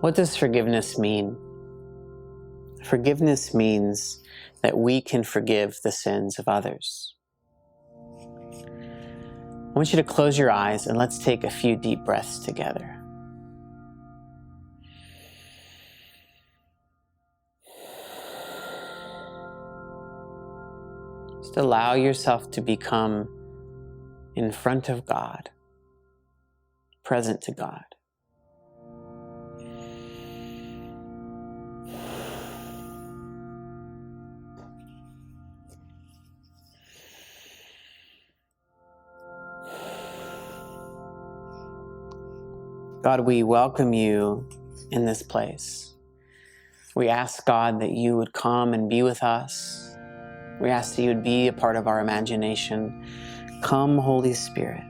What does forgiveness mean? Forgiveness means that we can forgive the sins of others. I want you to close your eyes and let's take a few deep breaths together. Just allow yourself to become in front of God, present to God. God, we welcome you in this place. We ask, God, that you would come and be with us. We ask that you would be a part of our imagination. Come, Holy Spirit.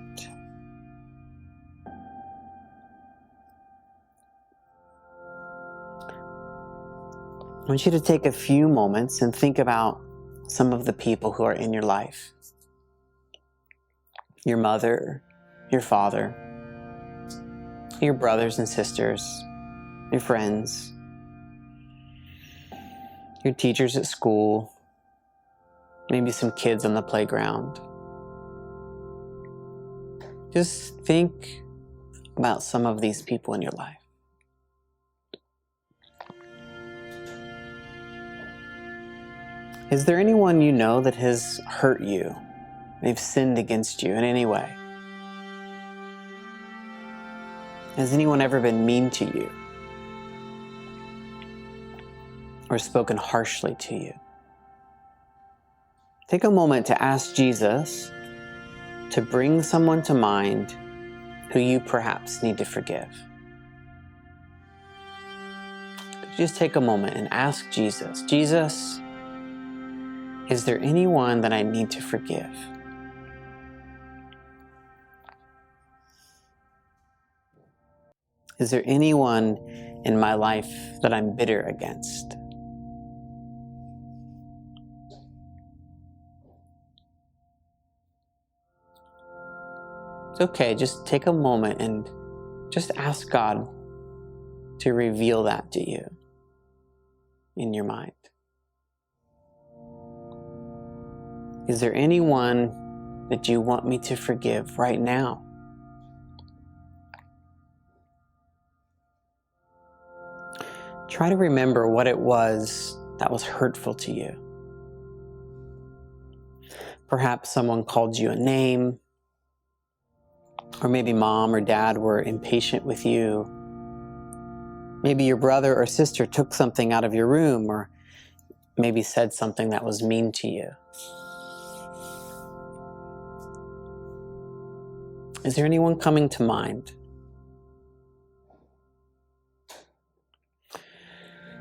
I want you to take a few moments and think about some of the people who are in your life. Your mother, your father, your brothers and sisters, your friends, your teachers at school, maybe some kids on the playground. Just think about some of these people in your life. Is there anyone you know that has hurt you? They've sinned against you in any way? Has anyone ever been mean to you? Or spoken harshly to you? Take a moment to ask Jesus to bring someone to mind who you perhaps need to forgive. Just take a moment and ask Jesus, Jesus, is there anyone that I need to forgive? Is there anyone in my life that I'm bitter against? It's okay, just take a moment and just ask God to reveal that to you in your mind. Is there anyone that you want me to forgive right now? Try to remember what it was that was hurtful to you. Perhaps someone called you a name, or maybe mom or dad were impatient with you. Maybe your brother or sister took something out of your room, or maybe said something that was mean to you. Is there anyone coming to mind?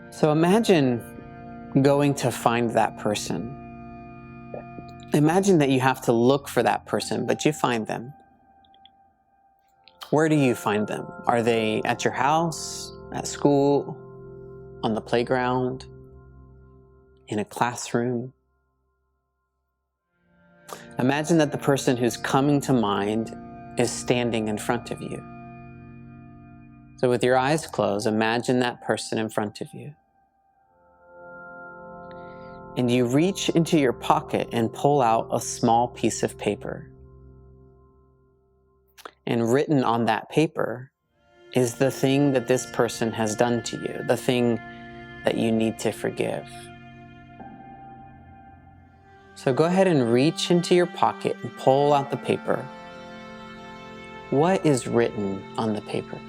So imagine going to find that person. Imagine that you have to look for that person, but you find them. Where do you find them? Are they at your house, at school, on the playground, in a classroom? Imagine that the person who's coming to mind is standing in front of you. So with your eyes closed, imagine that person in front of you. And you reach into your pocket and pull out a small piece of paper. And written on that paper is the thing that this person has done to you, the thing that you need to forgive. So go ahead and reach into your pocket and pull out the paper. What is written on the paper?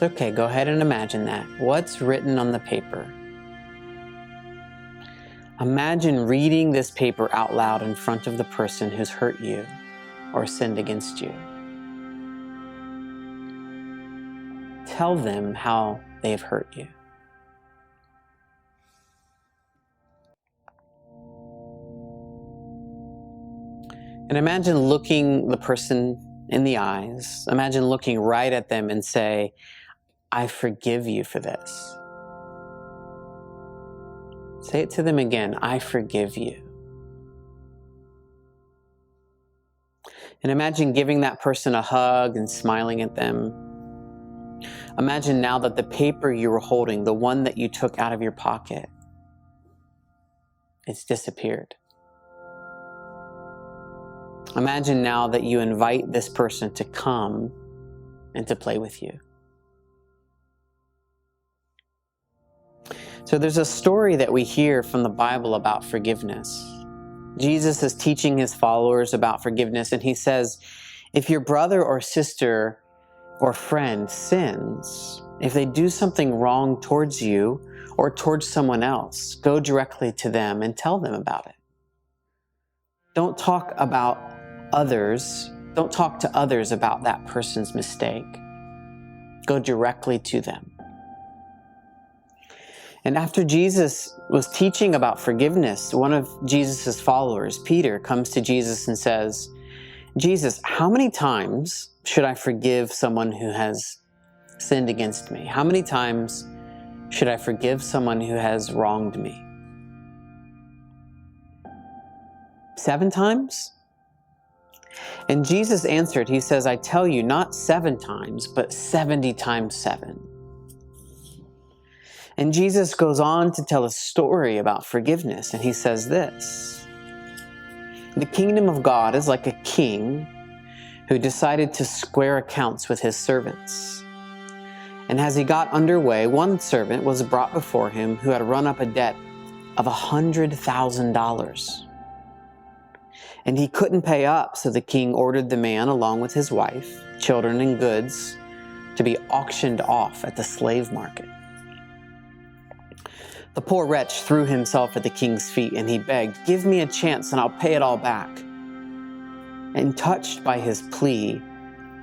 It's okay, go ahead and imagine that. What's written on the paper? Imagine reading this paper out loud in front of the person who's hurt you or sinned against you. Tell them how they have hurt you. And imagine looking the person in the eyes. Imagine looking right at them and say, I forgive you for this. Say it to them again, I forgive you. And imagine giving that person a hug and smiling at them. Imagine now that the paper you were holding, the one that you took out of your pocket, it's disappeared. Imagine now that you invite this person to come and to play with you. So there's a story that we hear from the Bible about forgiveness. Jesus is teaching his followers about forgiveness, and he says, if your brother or sister or friend sins, if they do something wrong towards you or towards someone else, go directly to them and tell them about it. Don't talk to others about that person's mistake. Go directly to them. And after Jesus was teaching about forgiveness, one of Jesus' followers, Peter, comes to Jesus and says, Jesus, how many times should I forgive someone who has sinned against me? How many times should I forgive someone who has wronged me? 7 times? And Jesus answered, he says, I tell you, not 7 times, but 70 times 7. And Jesus goes on to tell a story about forgiveness, and he says this: the kingdom of God is like a king who decided to square accounts with his servants. And as he got underway, one servant was brought before him who had run up a debt of $100,000. And he couldn't pay up, so the king ordered the man, along with his wife, children, and goods, to be auctioned off at the slave market. The poor wretch threw himself at the king's feet, and he begged, give me a chance and I'll pay it all back. And touched by his plea,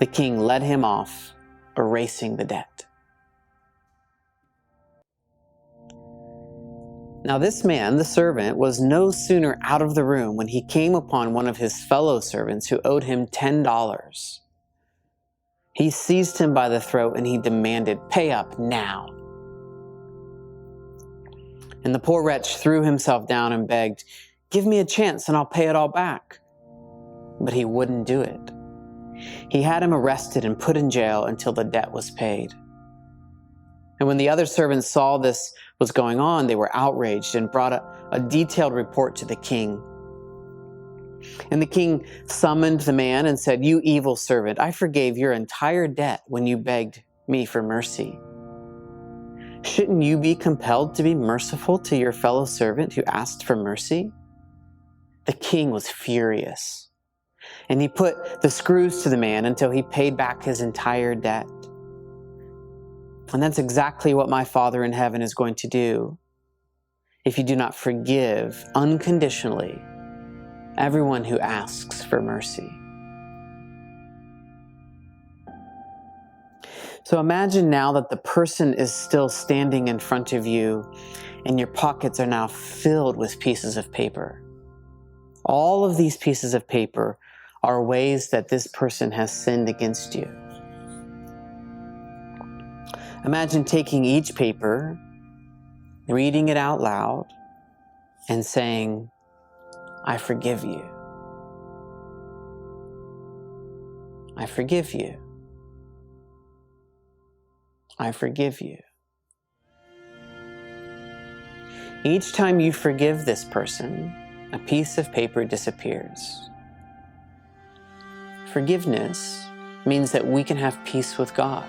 the king led him off, erasing the debt. Now this man, the servant, was no sooner out of the room when he came upon one of his fellow servants who owed him $10. He seized him by the throat and he demanded, pay up now. And the poor wretch threw himself down and begged, give me a chance and I'll pay it all back. But he wouldn't do it. He had him arrested and put in jail until the debt was paid. And when the other servants saw this was going on, they were outraged and brought a detailed report to the king. And the king summoned the man and said, you evil servant, I forgave your entire debt when you begged me for mercy. Shouldn't you be compelled to be merciful to your fellow servant who asked for mercy? The king was furious, and he put the screws to the man until he paid back his entire debt. And that's exactly what my Father in heaven is going to do if you do not forgive unconditionally everyone who asks for mercy. So imagine now that the person is still standing in front of you and your pockets are now filled with pieces of paper. All of these pieces of paper are ways that this person has sinned against you. Imagine taking each paper, reading it out loud, and saying, I forgive you. I forgive you. I forgive you. Each time you forgive this person, a piece of paper disappears. Forgiveness means that we can have peace with God.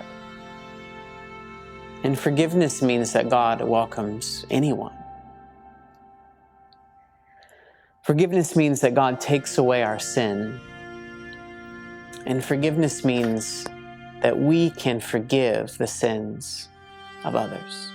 And forgiveness means that God welcomes anyone. Forgiveness means that God takes away our sin. And forgiveness means that we can forgive the sins of others.